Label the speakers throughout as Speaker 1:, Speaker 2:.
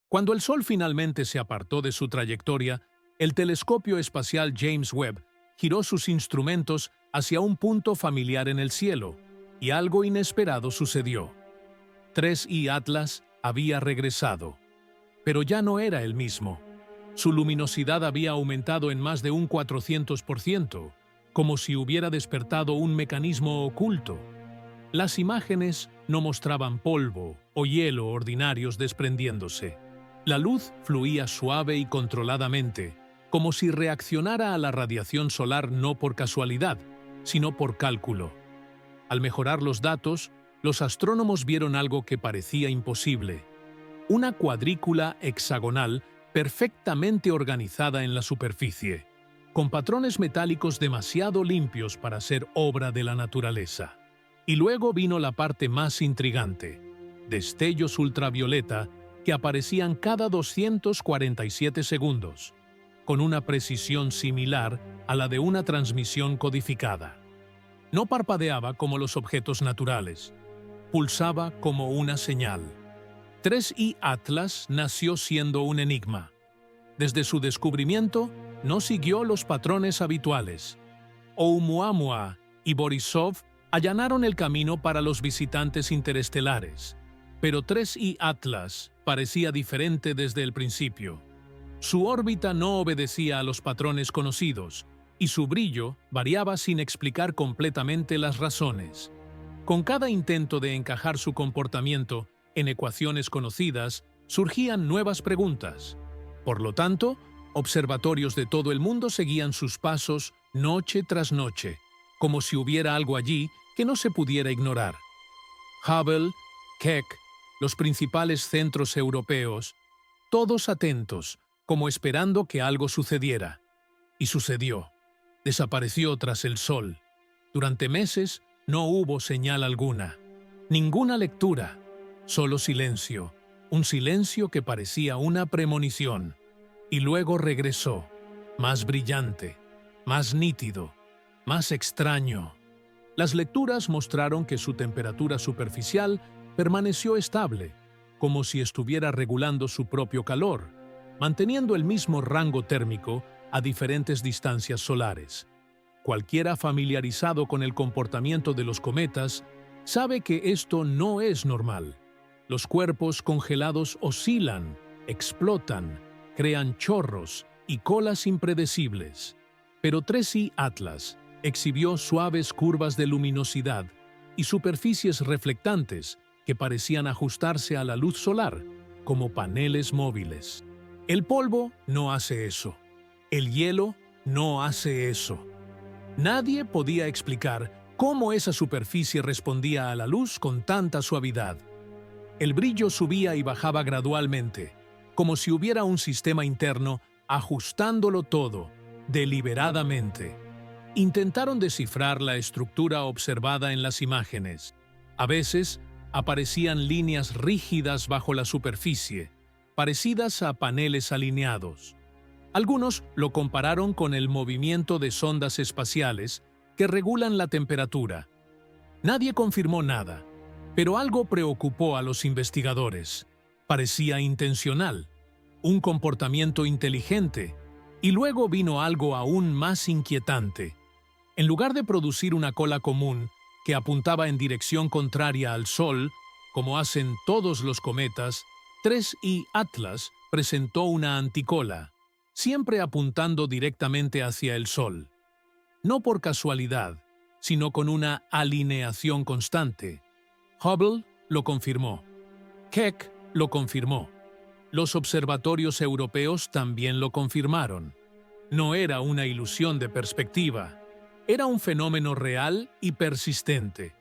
Speaker 1: Cuando el Sol finalmente se apartó de su trayectoria, el telescopio espacial James Webb giró sus instrumentos hacia un punto familiar en el cielo, y algo inesperado sucedió. 3I Atlas había regresado, pero ya no era el mismo. Su luminosidad había aumentado en más de un 400%, como si hubiera despertado un mecanismo oculto. Las imágenes no mostraban polvo o hielo ordinarios desprendiéndose. La luz fluía suave y controladamente, como si reaccionara a la radiación solar no por casualidad, sino por cálculo. Al mejorar los datos, los astrónomos vieron algo que parecía imposible: una cuadrícula hexagonal perfectamente organizada en la superficie, con patrones metálicos demasiado limpios para ser obra de la naturaleza. Y luego vino la parte más intrigante: destellos ultravioleta que aparecían cada 247 segundos, con una precisión similar a la de una transmisión codificada. No parpadeaba como los objetos naturales, pulsaba como una señal. 3I Atlas nació siendo un enigma. Desde su descubrimiento, no siguió los patrones habituales. Oumuamua y Borisov allanaron el camino para los visitantes interestelares, pero 3I Atlas parecía diferente desde el principio. Su órbita no obedecía a los patrones conocidos, y su brillo variaba sin explicar completamente las razones. Con cada intento de encajar su comportamiento en ecuaciones conocidas, surgían nuevas preguntas. Por lo tanto, observatorios de todo el mundo seguían sus pasos noche tras noche, como si hubiera algo allí que no se pudiera ignorar. Hubble, Keck, los principales centros europeos, todos atentos, como esperando que algo sucediera. Y sucedió. Desapareció tras el Sol. Durante meses no hubo señal alguna, ninguna lectura, solo silencio, un silencio que parecía una premonición. Y luego regresó, más brillante, más nítido, más extraño. Las lecturas mostraron que su temperatura superficial permaneció estable, como si estuviera regulando su propio calor, manteniendo el mismo rango térmico a diferentes distancias solares. Cualquiera familiarizado con el comportamiento de los cometas sabe que esto no es normal. Los cuerpos congelados oscilan, explotan, crean chorros y colas impredecibles. Pero 3I Atlas exhibió suaves curvas de luminosidad y superficies reflectantes que parecían ajustarse a la luz solar, como paneles móviles. El polvo no hace eso. El hielo no hace eso. Nadie podía explicar cómo esa superficie respondía a la luz con tanta suavidad. El brillo subía y bajaba gradualmente, como si hubiera un sistema interno ajustándolo todo, deliberadamente. Intentaron descifrar la estructura observada en las imágenes. A veces aparecían líneas rígidas bajo la superficie, parecidas a paneles alineados. Algunos lo compararon con el movimiento de sondas espaciales que regulan la temperatura. Nadie confirmó nada, pero algo preocupó a los investigadores. Parecía intencional, un comportamiento inteligente, y luego vino algo aún más inquietante. En lugar de producir una cola común que apuntaba en dirección contraria al Sol, como hacen todos los cometas, 3I Atlas presentó una anticola, siempre apuntando directamente hacia el Sol. No por casualidad, sino con una alineación constante. Hubble lo confirmó. Keck lo confirmó. Los observatorios europeos también lo confirmaron. No era una ilusión de perspectiva, era un fenómeno real y persistente.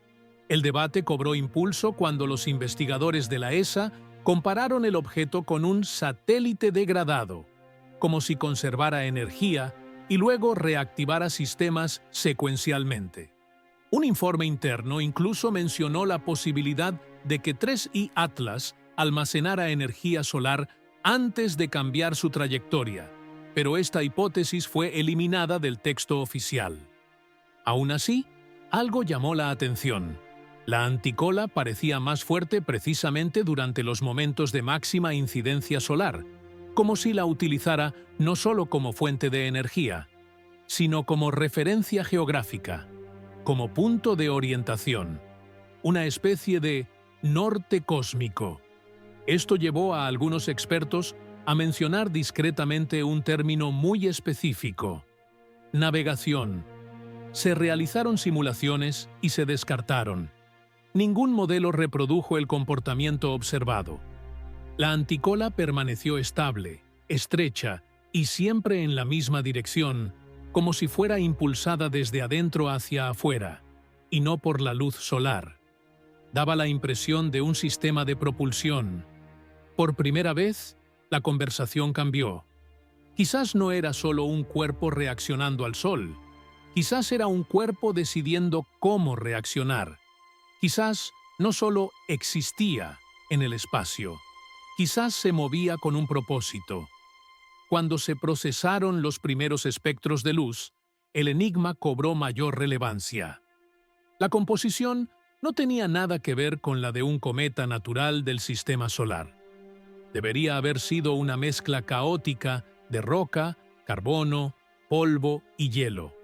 Speaker 1: El debate cobró impulso cuando los investigadores de la ESA compararon el objeto con un satélite degradado, como si conservara energía y luego reactivara sistemas secuencialmente. Un informe interno incluso mencionó la posibilidad de que 3I Atlas almacenara energía solar antes de cambiar su trayectoria, pero esta hipótesis fue eliminada del texto oficial. Aún así, algo llamó la atención. La anticola parecía más fuerte precisamente durante los momentos de máxima incidencia solar, como si la utilizara no solo como fuente de energía, sino como referencia geográfica, como punto de orientación, una especie de norte cósmico. Esto llevó a algunos expertos a mencionar discretamente un término muy específico: navegación. Se realizaron simulaciones y se descartaron. Ningún modelo reprodujo el comportamiento observado. La anticola permaneció estable, estrecha y siempre en la misma dirección, como si fuera impulsada desde adentro hacia afuera, y no por la luz solar. Daba la impresión de un sistema de propulsión. Por primera vez, la conversación cambió. Quizás no era solo un cuerpo reaccionando al sol. Quizás era un cuerpo decidiendo cómo reaccionar. Quizás no solo existía en el espacio. Quizás se movía con un propósito. Cuando se procesaron los primeros espectros de luz, el enigma cobró mayor relevancia. La composición no tenía nada que ver con la de un cometa natural del sistema solar. Debería haber sido una mezcla caótica de roca, carbono, polvo y hielo.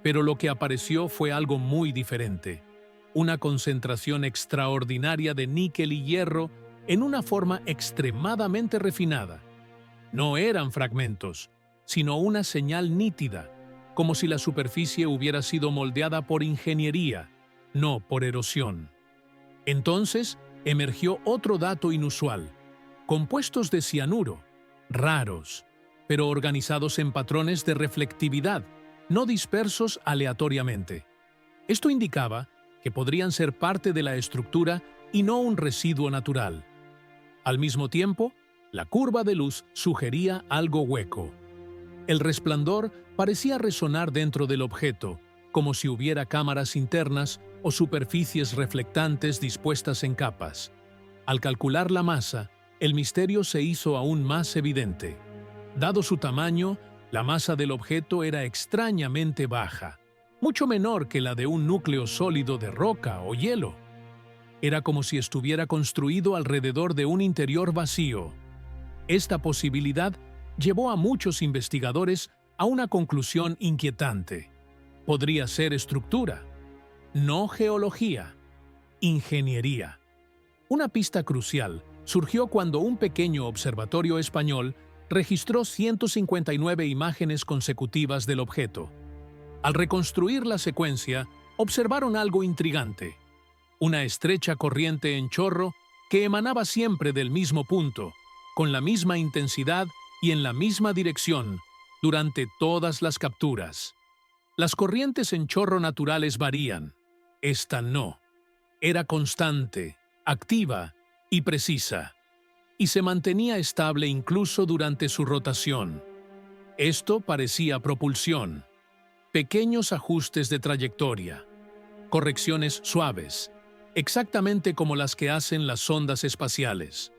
Speaker 1: Pero lo que apareció fue algo muy diferente: una concentración extraordinaria de níquel y hierro en una forma extremadamente refinada. No eran fragmentos, sino una señal nítida, como si la superficie hubiera sido moldeada por ingeniería, no por erosión. Entonces emergió otro dato inusual: compuestos de cianuro, raros, pero organizados en patrones de reflectividad, no dispersos aleatoriamente. Esto indicaba que podrían ser parte de la estructura y no un residuo natural. Al mismo tiempo, la curva de luz sugería algo hueco. El resplandor parecía resonar dentro del objeto, como si hubiera cámaras internas o superficies reflectantes dispuestas en capas. Al calcular la masa, el misterio se hizo aún más evidente. Dado su tamaño, la masa del objeto era extrañamente baja, mucho menor que la de un núcleo sólido de roca o hielo. Era como si estuviera construido alrededor de un interior vacío. Esta posibilidad llevó a muchos investigadores a una conclusión inquietante. Podría ser estructura, no geología, ingeniería. Una pista crucial surgió cuando un pequeño observatorio español registró 159 imágenes consecutivas del objeto. Al reconstruir la secuencia, observaron algo intrigante: una estrecha corriente en chorro que emanaba siempre del mismo punto, con la misma intensidad y en la misma dirección, durante todas las capturas. Las corrientes en chorro naturales varían. Esta no. Era constante, activa y precisa, y se mantenía estable incluso durante su rotación. Esto parecía propulsión. Pequeños ajustes de trayectoria, correcciones suaves, exactamente como las que hacen las sondas espaciales.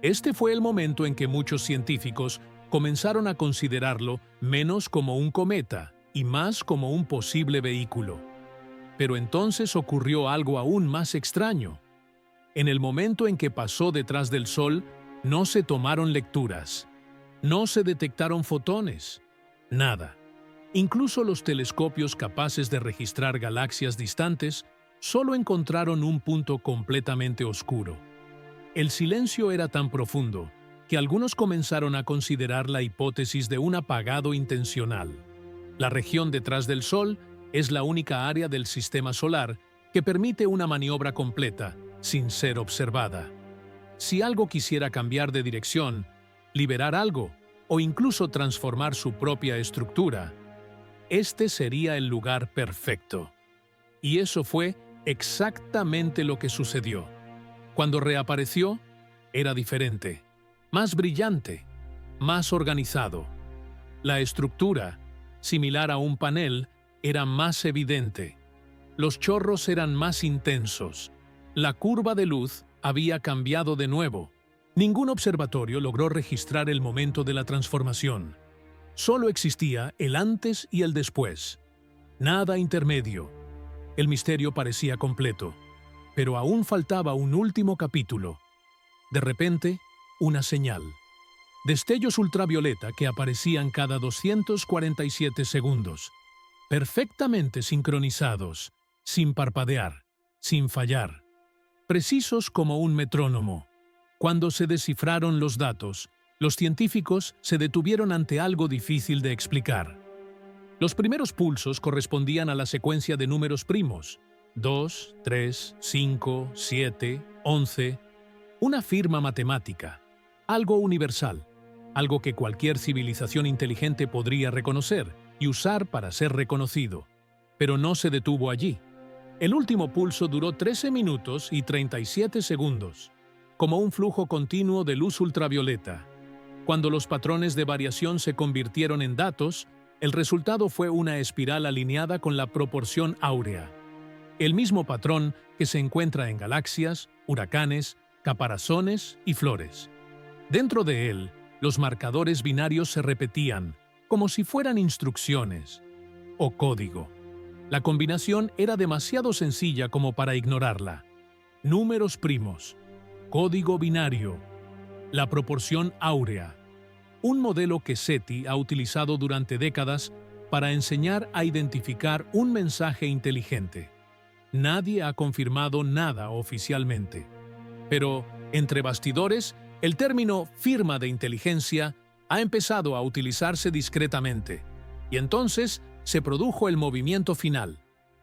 Speaker 1: Este fue el momento en que muchos científicos comenzaron a considerarlo menos como un cometa y más como un posible vehículo. Pero entonces ocurrió algo aún más extraño. En el momento en que pasó detrás del Sol, no se tomaron lecturas, no se detectaron fotones, nada. Incluso los telescopios capaces de registrar galaxias distantes solo encontraron un punto completamente oscuro. El silencio era tan profundo que algunos comenzaron a considerar la hipótesis de un apagado intencional. La región detrás del Sol es la única área del sistema solar que permite una maniobra completa, sin ser observada. Si algo quisiera cambiar de dirección, liberar algo o incluso transformar su propia estructura, este sería el lugar perfecto. Y eso fue exactamente lo que sucedió. Cuando reapareció, era diferente, más brillante, más organizado. La estructura, similar a un panel, era más evidente. Los chorros eran más intensos. La curva de luz había cambiado de nuevo. Ningún observatorio logró registrar el momento de la transformación. Solo existía el antes y el después. Nada intermedio. El misterio parecía completo. Pero aún faltaba un último capítulo. De repente, una señal. Destellos ultravioleta que aparecían cada 247 segundos, perfectamente sincronizados, sin parpadear, sin fallar, precisos como un metrónomo. Cuando se descifraron los datos, los científicos se detuvieron ante algo difícil de explicar. Los primeros pulsos correspondían a la secuencia de números primos, 2, 3, 5, 7, 11, una firma matemática, algo universal, algo que cualquier civilización inteligente podría reconocer y usar para ser reconocido. Pero no se detuvo allí. El último pulso duró 13 minutos y 37 segundos, como un flujo continuo de luz ultravioleta. Cuando los patrones de variación se convirtieron en datos, el resultado fue una espiral alineada con la proporción áurea. El mismo patrón que se encuentra en galaxias, huracanes, caparazones y flores. Dentro de él, los marcadores binarios se repetían, como si fueran instrucciones o código. La combinación era demasiado sencilla como para ignorarla. Números primos, código binario, la proporción áurea. Un modelo que SETI ha utilizado durante décadas para enseñar a identificar un mensaje inteligente. Nadie ha confirmado nada oficialmente. Pero, entre bastidores, el término firma de inteligencia ha empezado a utilizarse discretamente. Y entonces se produjo el movimiento final.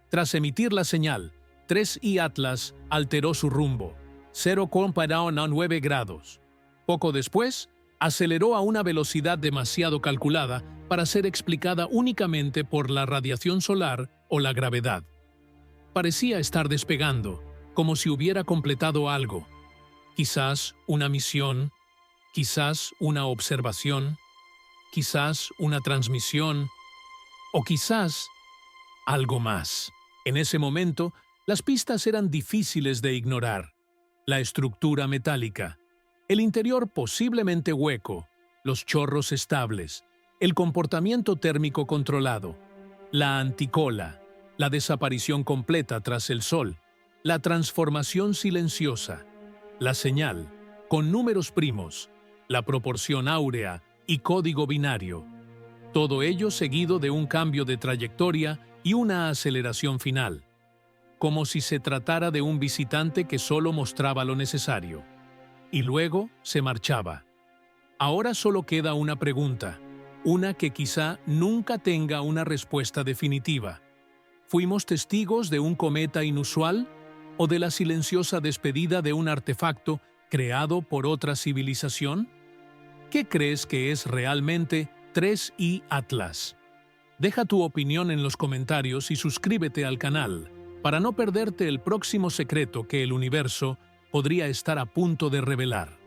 Speaker 1: Tras emitir la señal, 3i Atlas alteró su rumbo, 0,9 grados. Poco después, aceleró a una velocidad demasiado calculada para ser explicada únicamente por la radiación solar o la gravedad. Parecía estar despegando, como si hubiera completado algo. Quizás una misión, quizás una observación, quizás una transmisión, o quizás algo más. En ese momento, las pistas eran difíciles de ignorar. La estructura metálica, el interior posiblemente hueco, los chorros estables, el comportamiento térmico controlado, la anticola, la desaparición completa tras el Sol, la transformación silenciosa, la señal, con números primos, la proporción áurea y código binario. Todo ello seguido de un cambio de trayectoria y una aceleración final, como si se tratara de un visitante que solo mostraba lo necesario. Y luego se marchaba. Ahora solo queda una pregunta, una que quizá nunca tenga una respuesta definitiva. ¿Fuimos testigos de un cometa inusual o de la silenciosa despedida de un artefacto creado por otra civilización? ¿Qué crees que es realmente 3i Atlas? Deja tu opinión en los comentarios y suscríbete al canal para no perderte el próximo secreto que el universo podría estar a punto de revelar.